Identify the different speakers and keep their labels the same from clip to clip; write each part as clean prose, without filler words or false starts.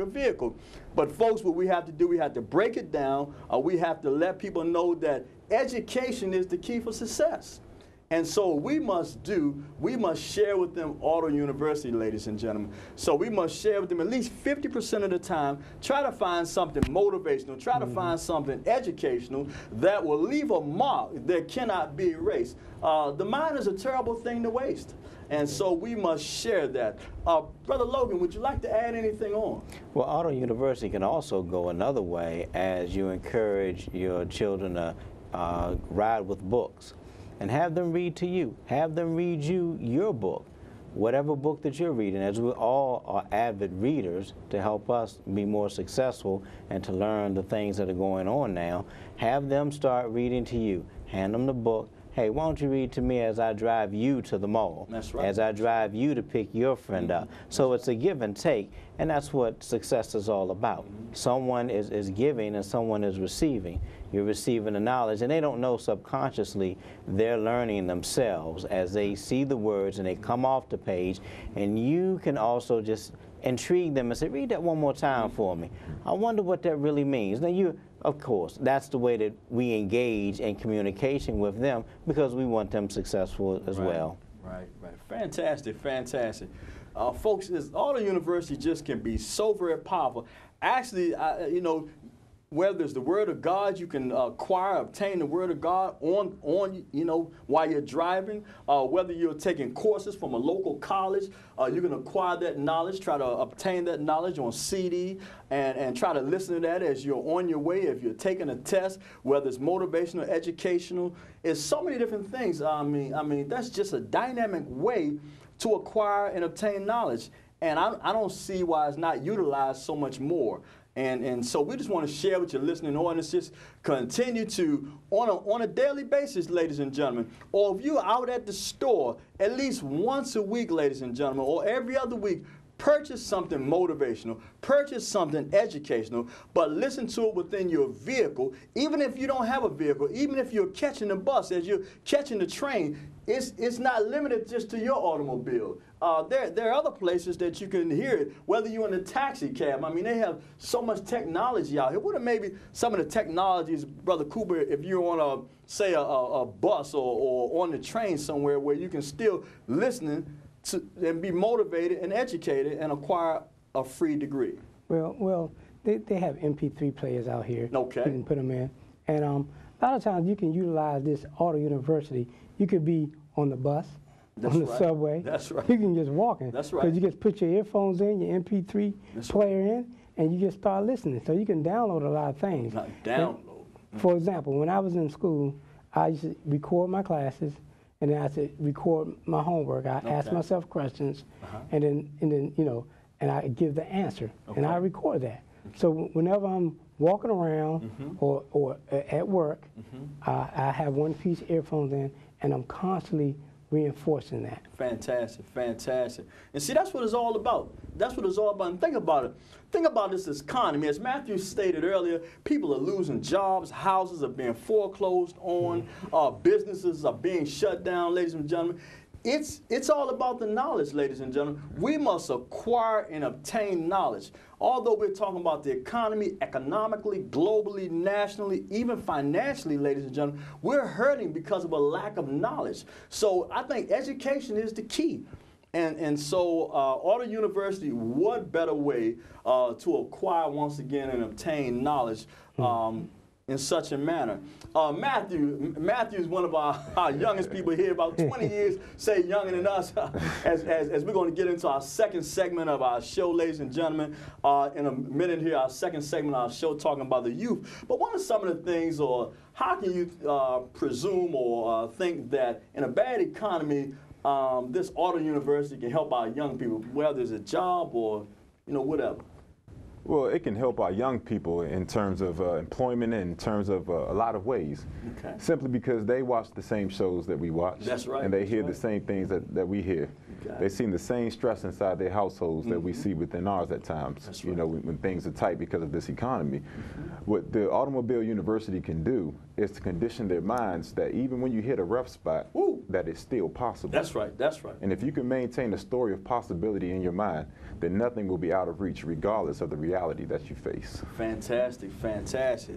Speaker 1: your vehicle. But folks, what we have to do, we have to break it down. We have to let people know that education is the key for success. And so we must share with them Auto University, ladies and gentlemen. So we must share with them at least 50% of the time, try to find something motivational, try to find something educational that will leave a mark that cannot be erased. The mind is a terrible thing to waste. And so we must share that. Brother Logan, would you like to add anything on?
Speaker 2: Well, Auto University can also go another way as you encourage your children to ride with books. And have them read to you. Have them read you your book, whatever book that you're reading, as we all are avid readers to help us be more successful and to learn the things that are going on now. Have them start reading to you. Hand them the book. Hey, why don't you read to me as I drive you to the mall?
Speaker 1: That's right.
Speaker 2: As I drive you to pick your friend up. So it's a give and take, and that's what success is all about. Someone is giving and someone is receiving. You're receiving the knowledge, and they don't know subconsciously they're learning themselves as they see the words and they come off the page, and you can also just intrigue them and say, read that one more time for me. I wonder what that really means. Now of course, that's the way that we engage in communication with them because we want them successful as well.
Speaker 1: Right. Fantastic, fantastic. Folks, Auto University just can be so very powerful. Actually, you know, whether it's the Word of God, you can obtain the Word of God on you know, while you're driving. Whether you're taking courses from a local college, you can acquire that knowledge, try to obtain that knowledge on CD, and try to listen to that as you're on your way. If you're taking a test, whether it's motivational, educational, it's so many different things. I mean, that's just a dynamic way to acquire and obtain knowledge. And I don't see why it's not utilized so much more. And so we just want to share with your listening audience, just continue to, on a daily basis, ladies and gentlemen, or if you're out at the store, at least once a week, ladies and gentlemen, or every other week, purchase something motivational, purchase something educational, but listen to it within your vehicle. Even if you don't have a vehicle, even if you're catching the bus, as you're catching the train, it's not limited just to your automobile. There are other places that you can hear it, whether you're in a taxi cab. I mean, they have so much technology out here. What are maybe some of the technologies, Brother Cooper, if you're on say a bus or on the train somewhere where you can still listen and be motivated and educated and acquire a free degree?
Speaker 3: Well, they have MP3 players out here.
Speaker 1: Okay.
Speaker 3: You can put them in. And a lot of times you can utilize this Auto University. You could be on the bus, on the subway.
Speaker 1: That's right.
Speaker 3: You can just walk in.
Speaker 1: That's right.
Speaker 3: Because you just put your earphones in, your MP3 player in, and you just start listening. So you can download a lot of things.
Speaker 1: Download.
Speaker 3: For example, when I was in school, I used to record my classes, and then I said record my homework. I ask myself questions, and then you know, and I give the answer, and I record that. So whenever I'm walking around or at work, I have one-piece earphones in, and I'm constantly reinforcing that.
Speaker 1: Fantastic, fantastic. And see, that's what it's all about. That's what it's all about. And think about it. Think about this economy. As Matthew stated earlier, people are losing jobs, houses are being foreclosed on, businesses are being shut down, ladies and gentlemen. It's all about the knowledge, ladies and gentlemen. We must acquire and obtain knowledge. Although we're talking about the economy, economically, globally, nationally, even financially, ladies and gentlemen, we're hurting because of a lack of knowledge. So I think education is the key. And so Auto University, what better way to acquire, once again, and obtain knowledge in such a manner. Matthew is one of our youngest people here, about 20 years, say younger than us, as we're going to get into our second segment of our show, ladies and gentlemen. In a minute here, our second segment of our show, talking about the youth. But what are some of the things, or how can you presume or think that in a bad economy, this Auto University can help our young people, whether it's a job or, you know, whatever?
Speaker 4: Well, it can help our young people in terms of employment and in terms of a lot of ways.
Speaker 1: Okay.
Speaker 4: Simply because they watch the same shows that we watch.
Speaker 1: That's right.
Speaker 4: And they hear the same things that we hear.
Speaker 1: Okay.
Speaker 4: They see the same stress inside their households that we see within ours at times.
Speaker 1: That's
Speaker 4: you
Speaker 1: right.
Speaker 4: know, when things are tight because of this economy. What the Automobile University can do is to condition their minds that even when you hit a rough spot, that it's still possible.
Speaker 1: That's right. That's right.
Speaker 4: And if you can maintain a story of possibility in your mind, then nothing will be out of reach regardless of the reality reality that you face.
Speaker 1: Fantastic, fantastic.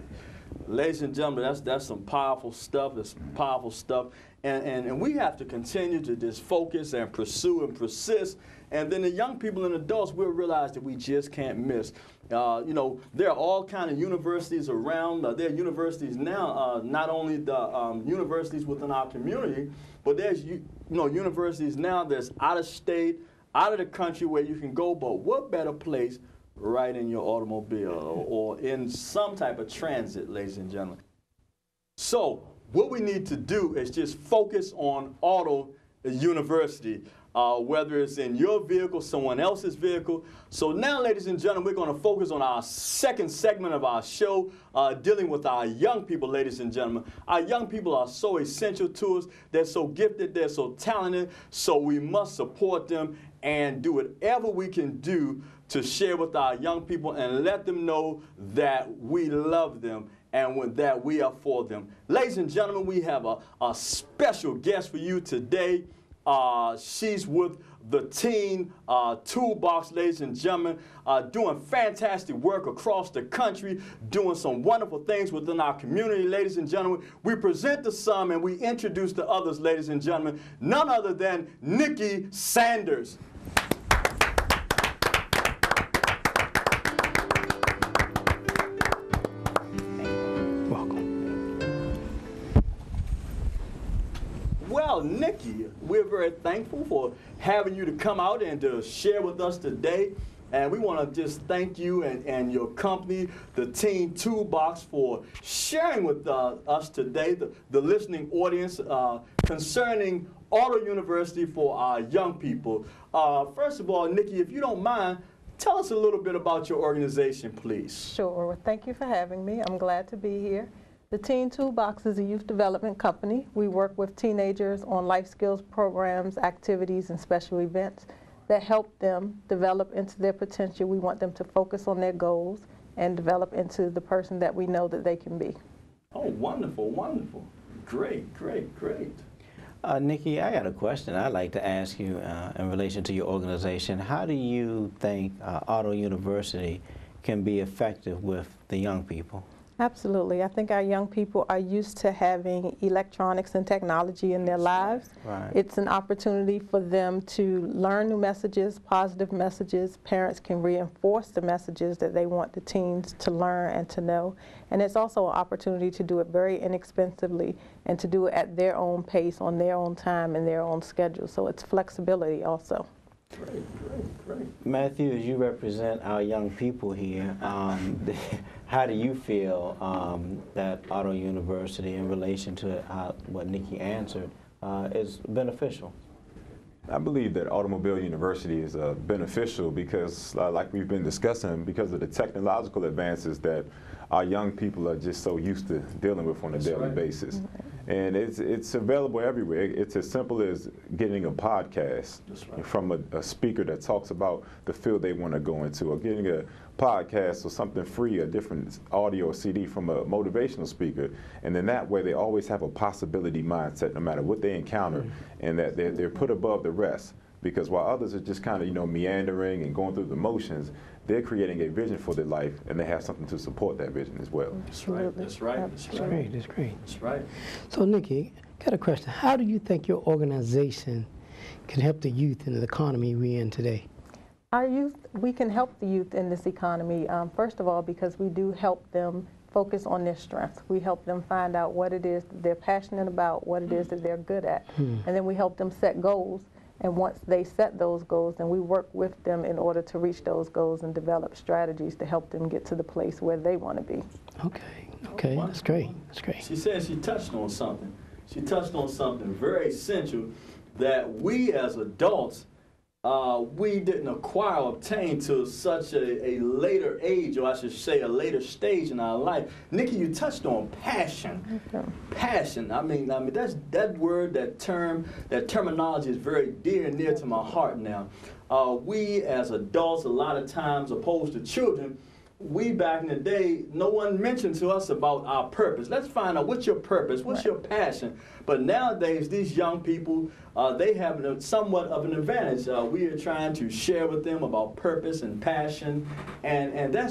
Speaker 1: Ladies and gentlemen, that's some powerful stuff. That's powerful stuff. And we have to continue to just focus and pursue and persist. And then the young people and adults will realize that we just can't miss. You know, there are all kinds of universities around. There are universities now, not only the universities within our community, but there's universities now that's out of state, out of the country where you can go. But what better place right in your automobile or in some type of transit, ladies and gentlemen. So what we need to do is just focus on auto university, whether it's in your vehicle, someone else's vehicle. So now, ladies and gentlemen, we're going to focus on our second segment of our show, dealing with our young people, ladies and gentlemen. Our young people are so essential to us. They're so gifted. They're so talented. So we must support them and do whatever we can do to share with our young people and let them know that we love them and that we are for them. Ladies and gentlemen, we have a special guest for you today. She's with the Teen Toolbox, ladies and gentlemen, doing fantastic work across the country, doing some wonderful things within our community, ladies and gentlemen. We present to some and we introduce to others, ladies and gentlemen, none other than Nikki Sanders. Well, Nikki, we're very thankful for having you to come out and to share with us today. And we want to just thank you and your company, the Teen Toolbox, for sharing with us today, the listening audience, concerning Auto University for our young people. First of all, Nikki, if you don't mind, tell us a little bit about your organization, please.
Speaker 5: Sure. Well, thank you for having me. I'm glad to be here. The Teen Toolbox is a youth development company. We work with teenagers on life skills programs, activities, and special events that help them develop into their potential. We want them to focus on their goals and develop into the person that we know that they can be.
Speaker 1: Oh, wonderful, wonderful. Great, great, great.
Speaker 2: Nikki, I got a question I'd like to ask you in relation to your organization. How do you think Auto University can be effective with the young people?
Speaker 5: Absolutely. I think our young people are used to having electronics and technology in their lives.
Speaker 2: Right.
Speaker 5: It's an opportunity for them to learn new messages, positive messages. Parents can reinforce the messages that they want the teens to learn and to know. And it's also an opportunity to do it very inexpensively and to do it at their own pace, on their own time, and their own schedule. So it's flexibility also.
Speaker 1: Great, great, great.
Speaker 2: Matthew, as you represent our young people here, how do you feel that Auto University, in relation to what Nikki answered, is beneficial?
Speaker 4: I believe that Automobile University is beneficial because, like we've been discussing, because of the technological advances that our young people are just so used to dealing with on a daily basis. And it's available everywhere. It's as simple as getting a podcast from a speaker that talks about the field they want to go into, or getting a podcast or something free, a different audio or CD from a motivational speaker. And then that way they always have a possibility mindset no matter what they encounter, and that they're put above the rest. Because while others are just kind of, meandering and going through the motions, they're creating a vision for their life, and they have something to support that vision as well.
Speaker 1: That's right, that's right, that's right.
Speaker 3: That's great, that's great.
Speaker 1: That's right.
Speaker 3: So, Nikki, got a question. How do you think your organization can help the youth in the economy we're in today?
Speaker 5: Our youth, we can help the youth in this economy, first of all, because we do help them focus on their strengths. We help them find out what it is that they're passionate about, what it is that they're good at, and then we help them set goals. And once they set those goals, then we work with them in order to reach those goals and develop strategies to help them get to the place where they want to be.
Speaker 3: Okay, that's great, that's great.
Speaker 1: She said she touched on something. She touched on something very essential that we as adults, we didn't acquire or obtain to such a later age, or I should say a later stage in our life. Nikki, you touched on passion.
Speaker 5: Okay.
Speaker 1: Passion. I mean, that's that word, that term, that terminology is very dear and near to my heart now. We as adults, a lot of times, opposed to children, we back in the day, no one mentioned to us about our purpose. Let's find out what's your purpose, what's your passion. But nowadays, these young people, they have somewhat of an advantage. We are trying to share with them about purpose and passion, and that's